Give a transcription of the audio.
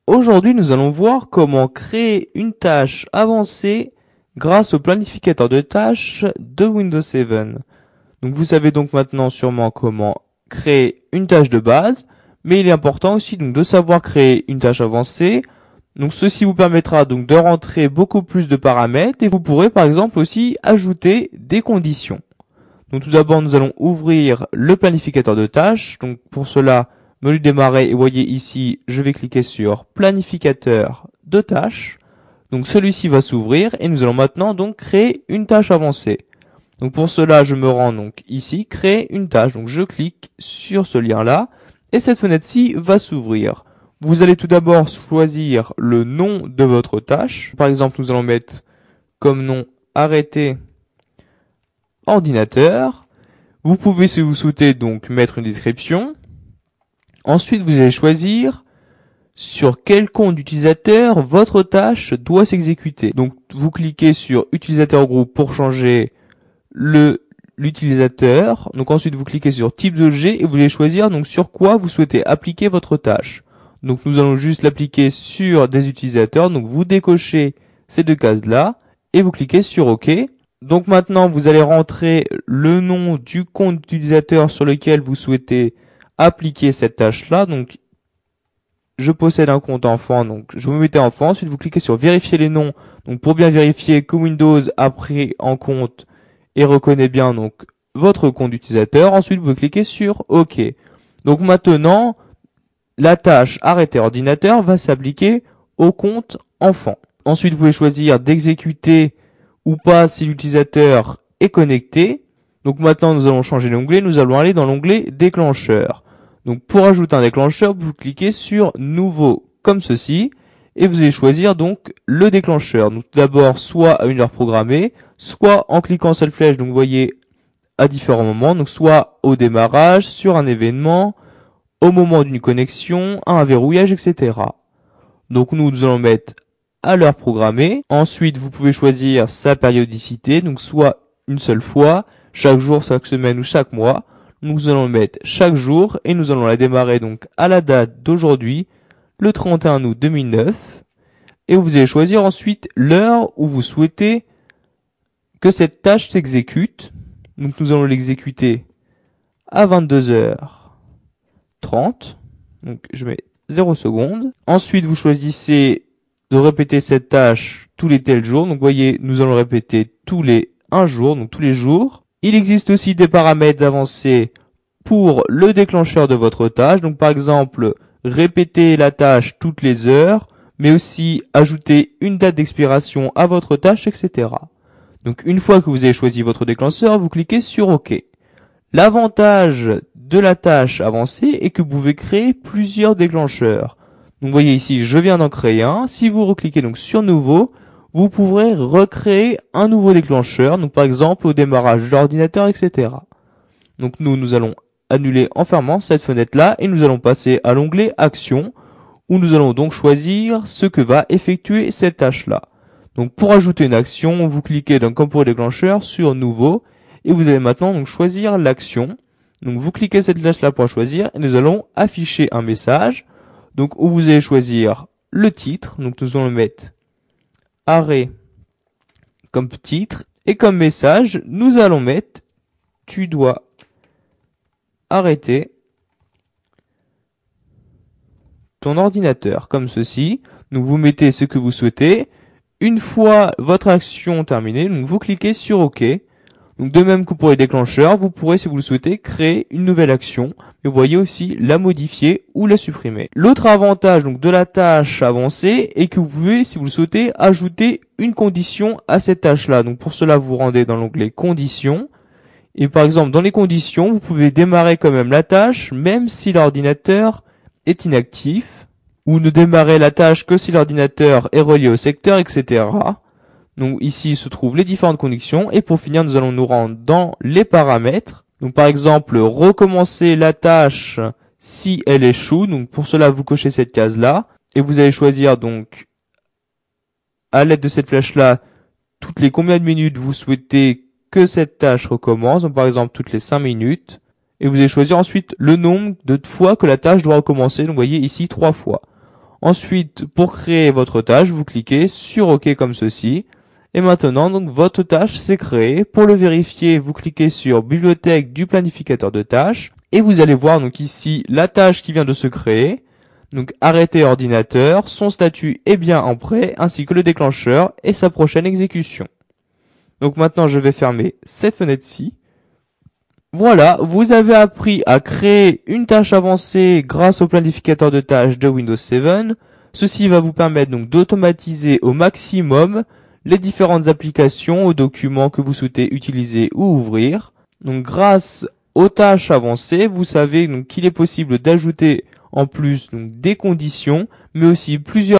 Aujourd'hui, nous allons voir comment créer une tâche avancée grâce au planificateur de tâches de Windows 7. Donc vous savez donc maintenant sûrement comment créer une tâche de base, mais il est important aussi donc de savoir créer une tâche avancée. Donc ceci vous permettra donc de rentrer beaucoup plus de paramètres et vous pourrez par exemple aussi ajouter des conditions. Donc tout d'abord, nous allons ouvrir le planificateur de tâches. Donc pour cela, menu démarrer, et vous voyez ici, je vais cliquer sur planificateur de tâches. Donc celui-ci va s'ouvrir et nous allons maintenant donc créer une tâche avancée. Donc pour cela, je me rends donc ici, créer une tâche. Donc je clique sur ce lien-là et cette fenêtre-ci va s'ouvrir. Vous allez tout d'abord choisir le nom de votre tâche. Par exemple, nous allons mettre comme nom arrêter ordinateur. Vous pouvez, si vous souhaitez, donc mettre une description. Ensuite, vous allez choisir sur quel compte d'utilisateur votre tâche doit s'exécuter. Donc, vous cliquez sur utilisateur groupe pour changer l'utilisateur. Donc ensuite, vous cliquez sur type d'objet et vous allez choisir donc sur quoi vous souhaitez appliquer votre tâche. Donc, nous allons juste l'appliquer sur des utilisateurs. Donc, vous décochez ces deux cases-là et vous cliquez sur OK. Donc maintenant, vous allez rentrer le nom du compte utilisateur sur lequel vous souhaitez appliquer cette tâche-là. Donc, je possède un compte enfant, donc je vous mettez enfant. Ensuite, vous cliquez sur vérifier les noms. Donc, pour bien vérifier que Windows a pris en compte et reconnaît bien donc votre compte utilisateur. Ensuite, vous cliquez sur OK. Donc maintenant, la tâche arrêter ordinateur va s'appliquer au compte enfant. Ensuite, vous pouvez choisir d'exécuter ou pas si l'utilisateur est connecté. Donc maintenant, nous allons changer l'onglet. Nous allons aller dans l'onglet déclencheur. Donc pour ajouter un déclencheur, vous cliquez sur nouveau comme ceci et vous allez choisir donc le déclencheur. Donc tout d'abord, soit à une heure programmée, soit en cliquant cette flèche, donc vous voyez à différents moments, donc soit au démarrage, sur un événement, au moment d'une connexion, à un verrouillage, etc. Donc nous allons mettre à l'heure programmée. Ensuite, vous pouvez choisir sa périodicité, donc soit une seule fois, chaque jour, chaque semaine ou chaque mois. Nous allons le mettre chaque jour et nous allons la démarrer donc à la date d'aujourd'hui, le 31 août 2009. Et vous allez choisir ensuite l'heure où vous souhaitez que cette tâche s'exécute. Donc nous allons l'exécuter à 22h30. Donc je mets 0 secondes. Ensuite, vous choisissez de répéter cette tâche tous les tels jours. Donc, vous voyez, nous allons répéter tous les 1 jour, donc tous les jours. Il existe aussi des paramètres avancés pour le déclencheur de votre tâche. Donc, par exemple, répéter la tâche toutes les heures, mais aussi ajouter une date d'expiration à votre tâche, etc. Donc, une fois que vous avez choisi votre déclencheur, vous cliquez sur OK. L'avantage de la tâche avancée est que vous pouvez créer plusieurs déclencheurs. Donc vous voyez ici, je viens d'en créer un. Si vous recliquez donc sur nouveau, vous pourrez recréer un nouveau déclencheur. Donc par exemple au démarrage de l'ordinateur, etc. Donc nous allons annuler en fermant cette fenêtre-là et nous allons passer à l'onglet Action où nous allons donc choisir ce que va effectuer cette tâche-là. Donc pour ajouter une action, vous cliquez donc comme pour le déclencheur sur Nouveau et vous allez maintenant donc choisir l'action. Donc vous cliquez cette flèche-là pour choisir et nous allons afficher un message. Donc où vous allez choisir le titre. Donc nous allons mettre arrêt comme titre et comme message, nous allons mettre tu dois arrêter ton ordinateur comme ceci. Donc vous mettez ce que vous souhaitez. Une fois votre action terminée, donc vous cliquez sur OK. Donc de même que pour les déclencheurs, vous pourrez, si vous le souhaitez, créer une nouvelle action. Mais vous voyez aussi la modifier ou la supprimer. L'autre avantage donc de la tâche avancée est que vous pouvez, si vous le souhaitez, ajouter une condition à cette tâche-là. Donc pour cela, vous vous rendez dans l'onglet Conditions. Et par exemple, dans les conditions, vous pouvez démarrer quand même la tâche, même si l'ordinateur est inactif, ou ne démarrer la tâche que si l'ordinateur est relié au secteur, etc. Donc ici se trouvent les différentes conditions. Et pour finir, nous allons nous rendre dans les paramètres. Donc par exemple, recommencer la tâche si elle échoue. Donc pour cela, vous cochez cette case-là. Et vous allez choisir donc, à l'aide de cette flèche-là, toutes les combien de minutes vous souhaitez que cette tâche recommence. Donc par exemple, toutes les 5 minutes. Et vous allez choisir ensuite le nombre de fois que la tâche doit recommencer. Donc vous voyez ici 3 fois. Ensuite, pour créer votre tâche, vous cliquez sur OK comme ceci. Et maintenant, donc, votre tâche s'est créée. Pour le vérifier, vous cliquez sur Bibliothèque du planificateur de tâches. Et vous allez voir donc ici la tâche qui vient de se créer. Donc, arrêter ordinateur, son statut est bien en prêt, ainsi que le déclencheur et sa prochaine exécution. Donc maintenant, je vais fermer cette fenêtre-ci. Voilà, vous avez appris à créer une tâche avancée grâce au planificateur de tâches de Windows 7. Ceci va vous permettre donc d'automatiser au maximum les différentes applications ou documents que vous souhaitez utiliser ou ouvrir. Donc grâce aux tâches avancées, vous savez donc qu'il est possible d'ajouter en plus donc des conditions, mais aussi plusieurs